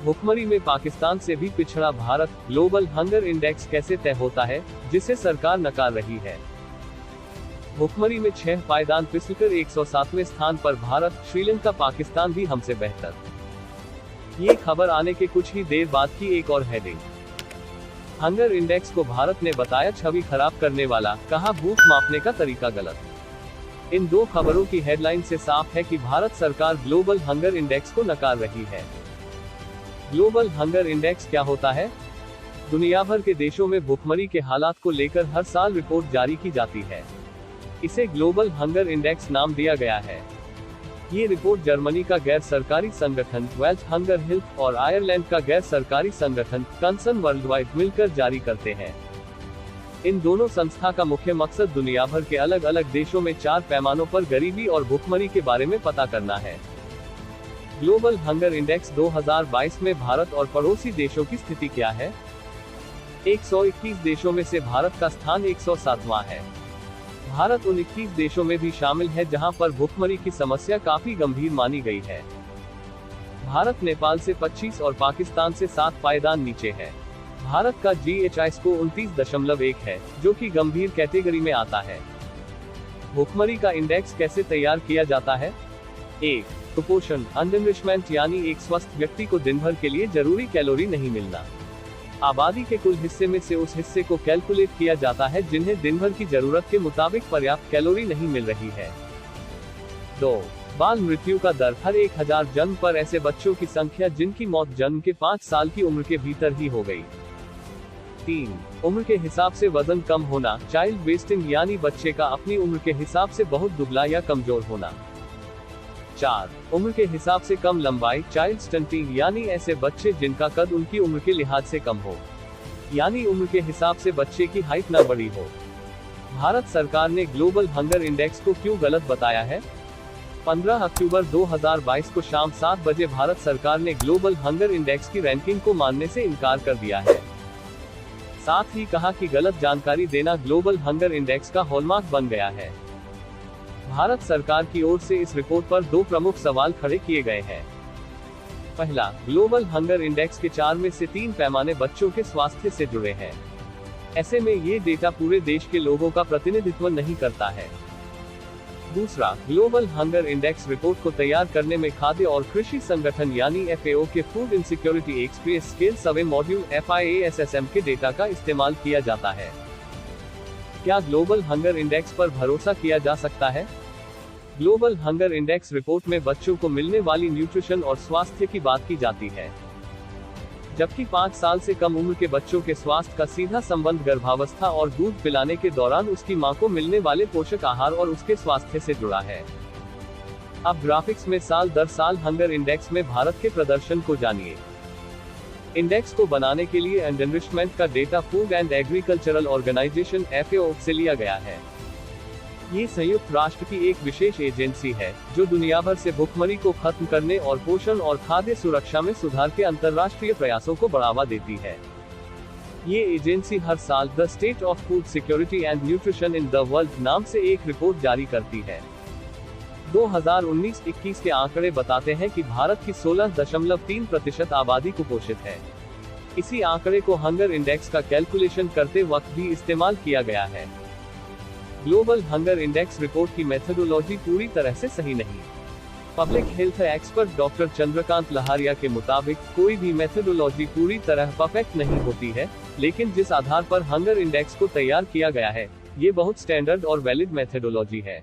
भुखमरी में पाकिस्तान से भी पिछड़ा भारत, ग्लोबल हंगर इंडेक्स कैसे तय होता है, जिसे सरकार नकार रही है। भुखमरी में 6 पायदान फिसलकर 107वें स्थान पर भारत, श्रीलंका, पाकिस्तान भी हमसे बेहतर। ये खबर आने के कुछ ही देर बाद की एक और हेडिंग। हंगर इंडेक्स को भारत ने बताया छवि खराब करने वाला, कहा भूख मापने का तरीका गलत। इन दो खबरों की हेडलाइन से साफ है कि भारत सरकार ग्लोबल हंगर इंडेक्स को नकार रही है। ग्लोबल हंगर इंडेक्स क्या होता है? दुनिया भर के देशों में भुखमरी के हालात को लेकर हर साल रिपोर्ट जारी की जाती है। इसे ग्लोबल हंगर इंडेक्स नाम दिया गया है। ये रिपोर्ट जर्मनी का गैर सरकारी संगठन वेल्थ हंगर हेल्थ और आयरलैंड का गैर सरकारी संगठन कंसर्न वर्ल्डवाइड मिलकर जारी करते हैं। इन दोनों संस्था का मुख्य मकसद दुनिया भर के अलग अलग देशों में 4 पैमानों पर गरीबी और भुखमरी के बारे में पता करना है। ग्लोबल हंगर इंडेक्स 2022 में भारत और पड़ोसी देशों की स्थिति क्या है? 121 देशों में से भारत का स्थान 107वां है। भारत उन 21 देशों में भी शामिल है जहां पर भुखमरी की समस्या काफी गंभीर मानी गई है। भारत नेपाल से 25 और पाकिस्तान से 7 पायदान नीचे है। भारत का GHI स्कोर 29.1 है, जो कि गंभीर कैटेगरी में आता है। भुखमरी का इंडेक्स कैसे तैयार किया जाता है? 1. कुपोषण, अंडरनरिशमेंट, यानी एक स्वस्थ व्यक्ति को दिन भर के लिए जरूरी कैलोरी नहीं मिलना। आबादी के कुल हिस्से में से उस हिस्से को कैलकुलेट किया जाता है जिन्हें दिन भर की जरूरत के मुताबिक पर्याप्त कैलोरी नहीं मिल रही है। 2. बाल मृत्यु का दर, हर 1000 जन्म पर ऐसे बच्चों की संख्या जिनकी मौत जन्म के 5 साल की उम्र के भीतर ही हो गई। 3. उम्र के हिसाब से वजन कम होना, चाइल्ड वेस्टिंग, यानी बच्चे का अपनी उम्र के हिसाब से बहुत दुबला या कमजोर होना। 4. उम्र के हिसाब से कम लंबाई, चाइल्ड स्टंटिंग, यानी ऐसे बच्चे जिनका कद उनकी उम्र के लिहाज से कम हो, यानी उम्र के हिसाब से बच्चे की हाइट न बड़ी हो। भारत सरकार ने ग्लोबल हंगर इंडेक्स को क्यों गलत बताया है? 15 अक्टूबर 2022 को शाम 7 बजे भारत सरकार ने ग्लोबल हंगर इंडेक्स की रैंकिंग को मानने से इनकार कर दिया है। साथ ही कहा कि गलत जानकारी देना ग्लोबल हंगर इंडेक्स का हॉलमार्क बन गया है। भारत सरकार की ओर से इस रिपोर्ट पर 2 प्रमुख सवाल खड़े किए गए हैं। पहला, ग्लोबल हंगर इंडेक्स के 4 में से 3 पैमाने बच्चों के स्वास्थ्य से जुड़े हैं। ऐसे में ये डेटा पूरे देश के लोगों का प्रतिनिधित्व नहीं करता है। दूसरा, ग्लोबल हंगर इंडेक्स रिपोर्ट को तैयार करने में खाद्य और कृषि संगठन यानी FAO के फूड इनसिक्योरिटी एक्सपीरियंस स्केल सर्वे मॉड्यूल FIASSM के डेटा का इस्तेमाल किया जाता है। क्या ग्लोबल हंगर इंडेक्स पर भरोसा किया जा सकता है? ग्लोबल हंगर इंडेक्स रिपोर्ट में बच्चों को मिलने वाली न्यूट्रिशन और स्वास्थ्य की बात की जाती है, जबकि 5 साल से कम उम्र के बच्चों के स्वास्थ्य का सीधा संबंध गर्भावस्था और दूध पिलाने के दौरान उसकी मां को मिलने वाले पोषक आहार और उसके स्वास्थ्य से जुड़ा है। अब ग्राफिक्स में साल दर साल हंगर इंडेक्स में भारत के प्रदर्शन को जानिए। इंडेक्स को बनाने के लिए अंडरनरिशमेंट का data food and agricultural organization FAO से लिया गया है। ये संयुक्त राष्ट्र की एक विशेष एजेंसी है जो दुनिया भर से भुखमरी को खत्म करने और पोषण और खाद्य सुरक्षा में सुधार के अंतर्राष्ट्रीय प्रयासों को बढ़ावा देती है। ये एजेंसी हर साल the state of food security and nutrition in the world नाम से एक रिपोर्ट जारी करती है। 2019-21 के आंकड़े बताते हैं कि भारत की 16.3% आबादी कुपोषित है। इसी आंकड़े को हंगर इंडेक्स का कैलकुलेशन करते वक्त भी इस्तेमाल किया गया है। ग्लोबल हंगर इंडेक्स रिपोर्ट की मेथोडोलॉजी पूरी तरह से सही नहीं। Public health expert doctor Chandrakant Lahariya के मुताबिक कोई भी मेथोडोलॉजी पूरी तरह परफेक्ट नहीं होती है, लेकिन जिस आधार पर हंगर इंडेक्स को तैयार किया गया है, ये बहुत स्टैंडर्ड और वैलिड मेथोडोलॉजी है।